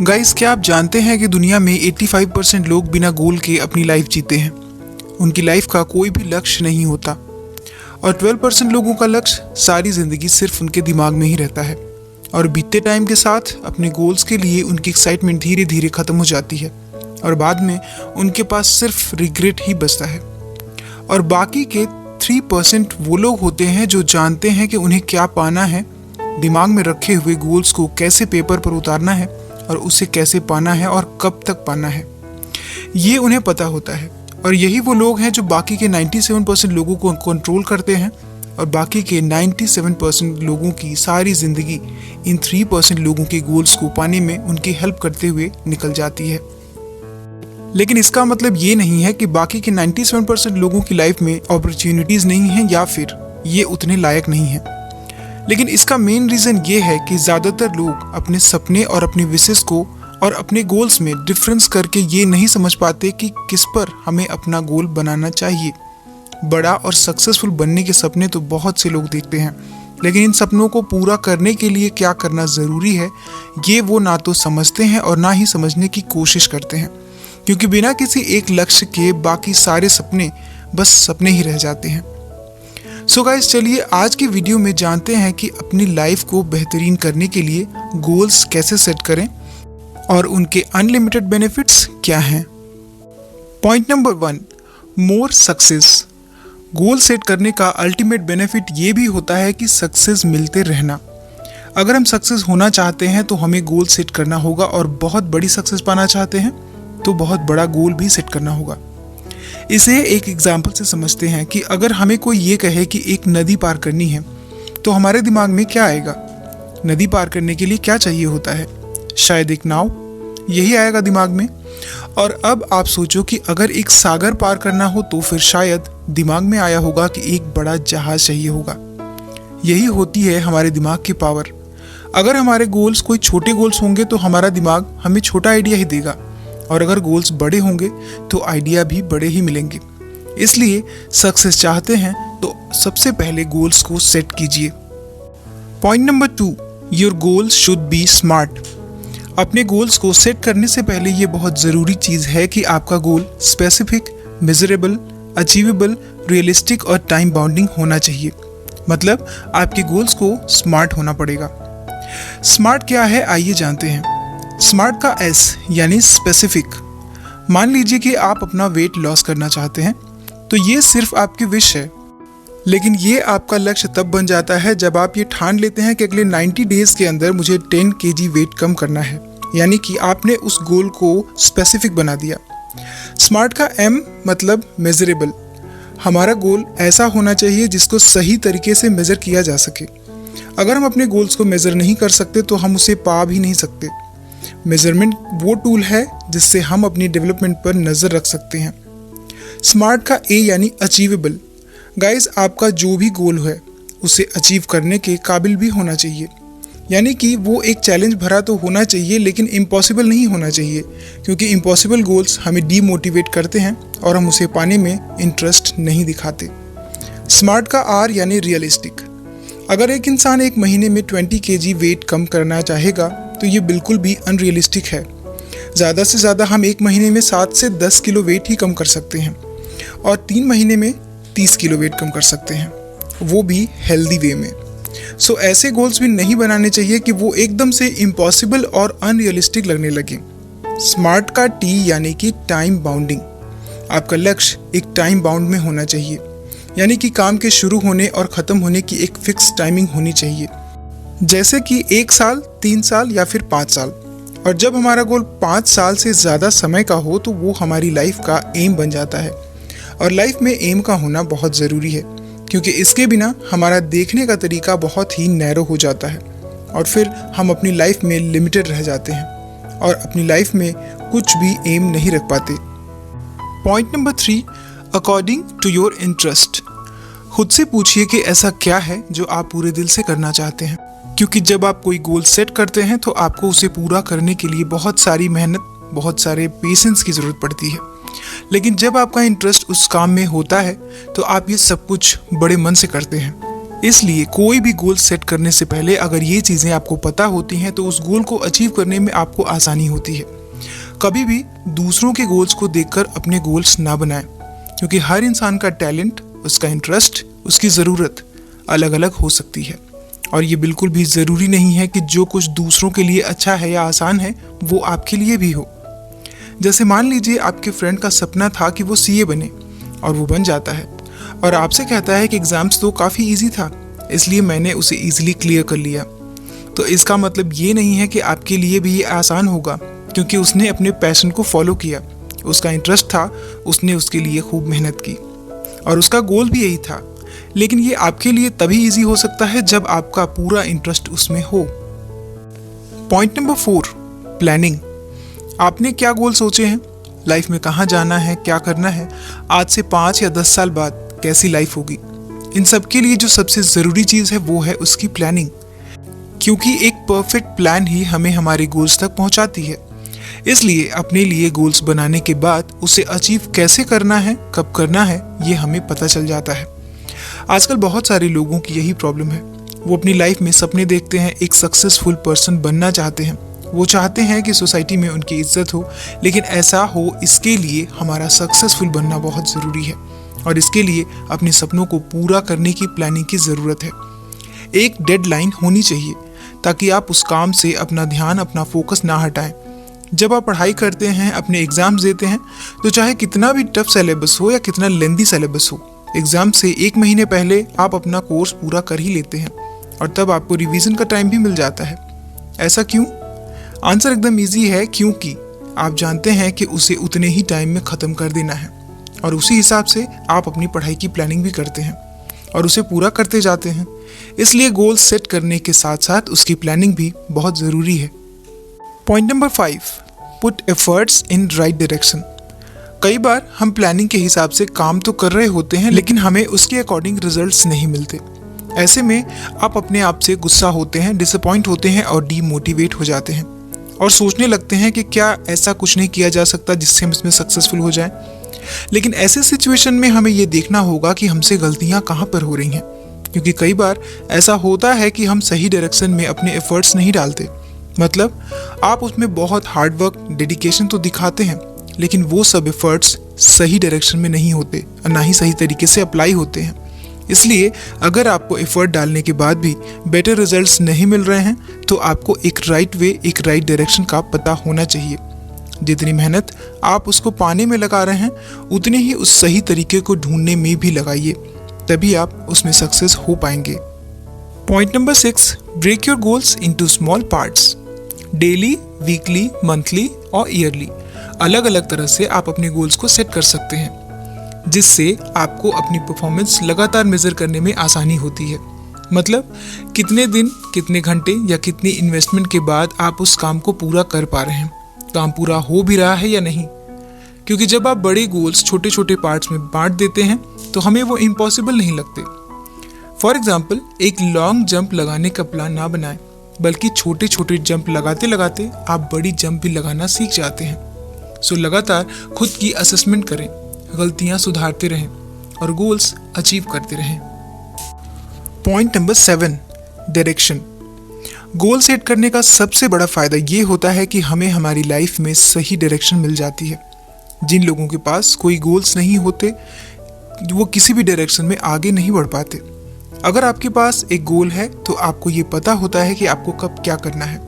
Guys, क्या आप जानते हैं कि दुनिया में 85% लोग बिना गोल के अपनी लाइफ जीते हैं। उनकी लाइफ का कोई भी लक्ष्य नहीं होता और 12% लोगों का लक्ष्य सारी ज़िंदगी सिर्फ उनके दिमाग में ही रहता है और बीतते टाइम के साथ अपने गोल्स के लिए उनकी एक्साइटमेंट धीरे धीरे ख़त्म हो जाती है और बाद में उनके पास सिर्फ रिग्रेट ही बचता है। और बाकी के 3% वो लोग होते हैं जो जानते हैं कि उन्हें क्या पाना है, दिमाग में रखे हुए गोल्स को कैसे पेपर पर उतारना है और उसे कैसे पाना है और कब तक पाना है, ये उन्हें पता होता है। और यही वो लोग हैं जो बाकी के 97% लोगों को कंट्रोल करते हैं और बाकी के 97% लोगों की सारी ज़िंदगी इन 3% लोगों के गोल्स को पाने में उनकी हेल्प करते हुए निकल जाती है। लेकिन इसका मतलब ये नहीं है कि बाकी के 97% लोगों की लाइफ में अपॉर्चुनिटीज़ नहीं हैं या फिर ये उतने लायक नहीं हैं। लेकिन इसका मेन रीज़न ये है कि ज़्यादातर लोग अपने सपने और अपनी विशेस को और अपने गोल्स में डिफरेंस करके ये नहीं समझ पाते कि किस पर हमें अपना गोल बनाना चाहिए। बड़ा और सक्सेसफुल बनने के सपने तो बहुत से लोग देखते हैं, लेकिन इन सपनों को पूरा करने के लिए क्या करना ज़रूरी है ये वो ना तो समझते हैं और ना ही समझने की कोशिश करते हैं, क्योंकि बिना किसी एक लक्ष्य के बाकी सारे सपने बस सपने ही रह जाते हैं। सो गाइस, चलिए आज की वीडियो में जानते हैं कि अपनी लाइफ को बेहतरीन करने के लिए गोल्स कैसे सेट करें और उनके अनलिमिटेड बेनिफिट्स क्या हैं। Point number 1, more success. Goal set करने का अल्टीमेट बेनिफिट ये भी होता है कि सक्सेस मिलते रहना। अगर हम सक्सेस होना चाहते हैं तो हमें गोल सेट करना होगा और बहुत बड़ी सक्सेस पाना चाहते हैं तो बहुत बड़ा गोल भी सेट करना होगा। इसे एक एग्जाम्पल से समझते हैं कि अगर हमें कोई ये कहे कि एक नदी पार करनी है तो हमारे दिमाग में क्या आएगा? नदी पार करने के लिए क्या चाहिए होता है? शायद एक नाव, यही आएगा दिमाग में। और अब आप सोचो कि अगर एक सागर पार करना हो तो फिर शायद दिमाग में आया होगा कि एक बड़ा जहाज चाहिए होगा। यही होती है हमारे दिमाग की पावर। अगर हमारे गोल्स कोई छोटे गोल्स होंगे तो हमारा दिमाग हमें छोटा आइडिया ही देगा और अगर गोल्स बड़े होंगे तो आइडिया भी बड़े ही मिलेंगे। इसलिए सक्सेस चाहते हैं तो सबसे पहले गोल्स को सेट कीजिए। Point number 2, your goals should be smart. अपने गोल्स को सेट करने से पहले ये बहुत ज़रूरी चीज़ है कि आपका गोल स्पेसिफिक, मेजरेबल, अचीवेबल, रियलिस्टिक और टाइम बाउंडिंग होना चाहिए। मतलब आपके गोल्स को स्मार्ट होना पड़ेगा। स्मार्ट क्या है, आइए जानते हैं। स्मार्ट का S यानी स्पेसिफिक। मान लीजिए कि आप अपना वेट लॉस करना चाहते हैं तो ये सिर्फ आपकी विश है, लेकिन ये आपका लक्ष्य तब बन जाता है जब आप ये ठान लेते हैं कि अगले 90 डेज के अंदर मुझे 10 kg वेट कम करना है, यानी कि आपने उस गोल को स्पेसिफिक बना दिया। स्मार्ट का M मतलब मेजरेबल। हमारा गोल ऐसा होना चाहिए जिसको सही तरीके से मेज़र किया जा सके। अगर हम अपने गोल्स को मेज़र नहीं कर सकते तो हम उसे पा भी नहीं सकते। मेजरमेंट वो टूल है जिससे हम अपनी डेवलपमेंट पर नज़र रख सकते हैं। स्मार्ट का A यानी अचीवेबल। गाइस, आपका जो भी गोल है उसे अचीव करने के काबिल भी होना चाहिए, यानी कि वो एक चैलेंज भरा तो होना चाहिए लेकिन इम्पॉसिबल नहीं होना चाहिए, क्योंकि इम्पॉसिबल गोल्स हमें डीमोटिवेट करते हैं और हम उसे पाने में इंटरेस्ट नहीं दिखाते। स्मार्ट का R यानी रियलिस्टिक। अगर एक इंसान एक महीने में 20 kg वेट कम करना चाहेगा तो ये बिल्कुल भी अनरियलिस्टिक है। ज़्यादा से ज़्यादा हम एक महीने में 7 से 10 किलो वेट ही कम कर सकते हैं और 3 महीने में 30 किलो वेट कम कर सकते हैं, वो भी हेल्दी वे में। सो ऐसे गोल्स भी नहीं बनाने चाहिए कि वो एकदम से इम्पॉसिबल और अनरियलिस्टिक लगने लगे। स्मार्ट का T यानी कि टाइम बाउंडिंग। आपका लक्ष्य एक टाइम बाउंड में होना चाहिए, यानी कि काम के शुरू होने और ख़त्म होने की एक फिक्स टाइमिंग होनी चाहिए, जैसे कि 1 साल, 3 साल या फिर 5 साल। और जब हमारा गोल 5 साल से ज़्यादा समय का हो तो वो हमारी लाइफ का एम बन जाता है। और लाइफ में एम का होना बहुत ज़रूरी है, क्योंकि इसके बिना हमारा देखने का तरीका बहुत ही नैरो हो जाता है और फिर हम अपनी लाइफ में लिमिटेड रह जाते हैं और अपनी लाइफ में कुछ भी एम नहीं रख पाते। Point number 3, according to your interest. खुद से पूछिए कि ऐसा क्या है जो आप पूरे दिल से करना चाहते हैं, क्योंकि जब आप कोई गोल सेट करते हैं तो आपको उसे पूरा करने के लिए बहुत सारी मेहनत, बहुत सारे पेशेंस की ज़रूरत पड़ती है। लेकिन जब आपका इंटरेस्ट उस काम में होता है तो आप ये सब कुछ बड़े मन से करते हैं। इसलिए कोई भी गोल सेट करने से पहले अगर ये चीज़ें आपको पता होती हैं तो उस गोल को अचीव करने में आपको आसानी होती है। कभी भी दूसरों के गोल्स को देखकर अपने गोल्स ना बनाएं, क्योंकि हर इंसान का टैलेंट, उसका इंटरेस्ट, उसकी ज़रूरत अलग अलग हो सकती है। और ये बिल्कुल भी ज़रूरी नहीं है कि जो कुछ दूसरों के लिए अच्छा है या आसान है वो आपके लिए भी हो। जैसे मान लीजिए आपके फ्रेंड का सपना था कि वो सीए बने और वो बन जाता है और आपसे कहता है कि एग्ज़ाम्स तो काफ़ी इजी था, इसलिए मैंने उसे इजीली क्लियर कर लिया। तो इसका मतलब ये नहीं है कि आपके लिए भी ये आसान होगा, क्योंकि उसने अपने पैशन को फॉलो किया, उसका इंटरेस्ट था, उसने उसके लिए खूब मेहनत की और उसका गोल भी यही था। लेकिन ये आपके लिए तभी इजी हो सकता है जब आपका पूरा इंटरेस्ट उसमें हो। Point number 4, planning. आपने क्या गोल सोचे हैं? लाइफ में कहाँ जाना है, क्या करना है, आज से 5 या 10 साल बाद कैसी लाइफ होगी? इन सब के लिए जो सबसे ज़रूरी चीज़ है वो है उसकी प्लानिंग, क्योंकि एक परफेक्ट प्लान ही हमें हमारे गोल्स तक पहुंचाती है। इसलिए अपने लिए गोल्स बनाने के बाद उसे अचीव कैसे करना है, कब करना है, ये हमें पता चल जाता है। आजकल बहुत सारे लोगों की यही प्रॉब्लम है। वो अपनी लाइफ में सपने देखते हैं, एक सक्सेसफुल पर्सन बनना चाहते हैं, वो चाहते हैं कि सोसाइटी में उनकी इज्जत हो, लेकिन ऐसा हो इसके लिए हमारा सक्सेसफुल बनना बहुत ज़रूरी है और इसके लिए अपने सपनों को पूरा करने की प्लानिंग की ज़रूरत है। एक डेडलाइन होनी चाहिए ताकि आप उस काम से अपना ध्यान, अपना फोकस ना हटाएं। जब आप पढ़ाई करते हैं, अपने एग्ज़ाम्स देते हैं, तो चाहे कितना भी टफ सिलेबस हो या कितना लेंदी सिलेबस हो, एग्ज़ाम से 1 महीने पहले आप अपना कोर्स पूरा कर ही लेते हैं और तब आपको रिवीजन का टाइम भी मिल जाता है। ऐसा क्यों? आंसर एकदम इजी है, क्योंकि आप जानते हैं कि उसे उतने ही टाइम में ख़त्म कर देना है और उसी हिसाब से आप अपनी पढ़ाई की प्लानिंग भी करते हैं और उसे पूरा करते जाते हैं। इसलिए गोल सेट करने के साथ साथ उसकी प्लानिंग भी बहुत ज़रूरी है। Point number 5, put efforts in right direction. कई बार हम प्लानिंग के हिसाब से काम तो कर रहे होते हैं, लेकिन हमें उसके अकॉर्डिंग रिजल्ट्स नहीं मिलते। ऐसे में आप अपने आप से गुस्सा होते हैं, डिसअपॉइंट होते हैं और डीमोटिवेट हो जाते हैं और सोचने लगते हैं कि क्या ऐसा कुछ नहीं किया जा सकता जिससे हम इसमें सक्सेसफुल हो जाएं। लेकिन ऐसे सिचुएशन में हमें ये देखना होगा कि हमसे गलतियां कहाँ पर हो रही हैं, क्योंकि कई बार ऐसा होता है कि हम सही डायरेक्शन में अपने एफर्ट्स नहीं डालते। मतलब आप उसमें बहुत हार्ड वर्क, डेडिकेशन तो दिखाते हैं, लेकिन वो सब एफर्ट्स सही डायरेक्शन में नहीं होते और ना ही सही तरीके से अप्लाई होते हैं। इसलिए अगर आपको एफर्ट डालने के बाद भी बेटर रिजल्ट्स नहीं मिल रहे हैं, तो आपको एक राइट वे, एक राइट डायरेक्शन का पता होना चाहिए। जितनी मेहनत आप उसको पाने में लगा रहे हैं, उतने ही उस सही तरीके को ढूंढने में भी लगाइए, तभी आप उसमें सक्सेस हो पाएंगे। Point number 6, break your goals into small parts. Daily, weekly, monthly और ईयरली अलग अलग तरह से आप अपने गोल्स को सेट कर सकते हैं, जिससे आपको अपनी परफॉर्मेंस लगातार मेजर करने में आसानी होती है। मतलब कितने दिन, कितने घंटे या कितनी इन्वेस्टमेंट के बाद आप उस काम को पूरा कर पा रहे हैं, काम पूरा हो भी रहा है या नहीं। क्योंकि जब आप बड़े गोल्स छोटे छोटे पार्ट्स में बांट देते हैं तो हमें वो इम्पॉसिबल नहीं लगते। फॉर एग्जाम्पल, एक लॉन्ग जंप लगाने का प्लान ना बनाएं, बल्कि छोटे छोटे जंप लगाते लगाते आप बड़ी जंप भी लगाना सीख जाते हैं। सो लगातार खुद की असेसमेंट करें, गलतियां सुधारते रहें और गोल्स अचीव करते रहें। Point number 7, direction. Goal set करने का सबसे बड़ा फ़ायदा ये होता है कि हमें हमारी लाइफ में सही डायरेक्शन मिल जाती है। जिन लोगों के पास कोई गोल्स नहीं होते, वो किसी भी डायरेक्शन में आगे नहीं बढ़ पाते। अगर आपके पास एक गोल है तो आपको ये पता होता है कि आपको कब क्या करना है।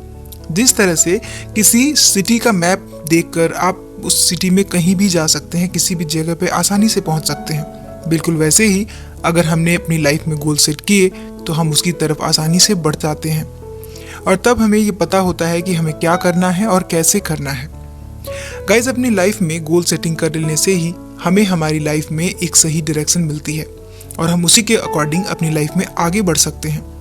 जिस तरह से किसी सिटी का मैप देखकर आप उस सिटी में कहीं भी जा सकते हैं, किसी भी जगह पे आसानी से पहुंच सकते हैं, बिल्कुल वैसे ही अगर हमने अपनी लाइफ में गोल सेट किए तो हम उसकी तरफ आसानी से बढ़ जाते हैं और तब हमें ये पता होता है कि हमें क्या करना है और कैसे करना है। गाइज, अपनी लाइफ में गोल सेटिंग कर लेने से ही हमें हमारी लाइफ में एक सही डायरेक्शन मिलती है और हम उसी के अकॉर्डिंग अपनी लाइफ में आगे बढ़ सकते हैं।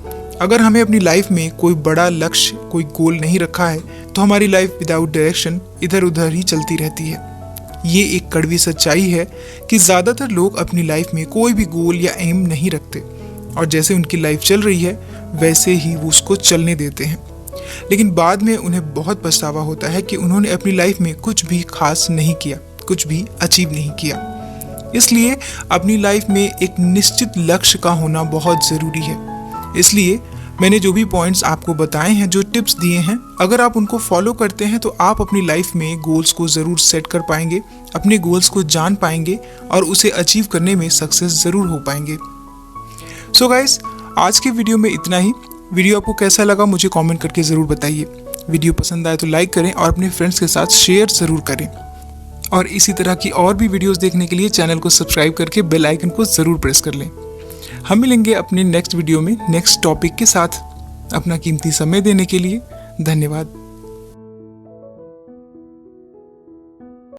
अगर हमें अपनी लाइफ में कोई बड़ा लक्ष्य, कोई गोल नहीं रखा है, तो हमारी लाइफ विदाउट डायरेक्शन इधर उधर ही चलती रहती है। ये एक कड़वी सच्चाई है कि ज़्यादातर लोग अपनी लाइफ में कोई भी गोल या एम नहीं रखते और जैसे उनकी लाइफ चल रही है वैसे ही वो उसको चलने देते हैं, लेकिन बाद में उन्हें बहुत पछतावा होता है कि उन्होंने अपनी लाइफ में कुछ भी खास नहीं किया, कुछ भी अचीव नहीं किया। इसलिए अपनी लाइफ में एक निश्चित लक्ष्य का होना बहुत ज़रूरी है। इसलिए मैंने जो भी पॉइंट्स आपको बताए हैं, जो टिप्स दिए हैं, अगर आप उनको फॉलो करते हैं तो आप अपनी लाइफ में गोल्स को ज़रूर सेट कर पाएंगे, अपने गोल्स को जान पाएंगे और उसे अचीव करने में सक्सेस ज़रूर हो पाएंगे। सो गाइस, आज के वीडियो में इतना ही। वीडियो आपको कैसा लगा मुझे कमेंट करके ज़रूर बताइए। वीडियो पसंद आए तो लाइक करें और अपने फ्रेंड्स के साथ शेयर ज़रूर करें। और इसी तरह की और भी वीडियोस देखने के लिए चैनल को सब्सक्राइब करके बेल आइकन को ज़रूर प्रेस कर लें। हम मिलेंगे अपने नेक्स्ट वीडियो में नेक्स्ट टॉपिक के साथ। अपना कीमती समय देने के लिए धन्यवाद।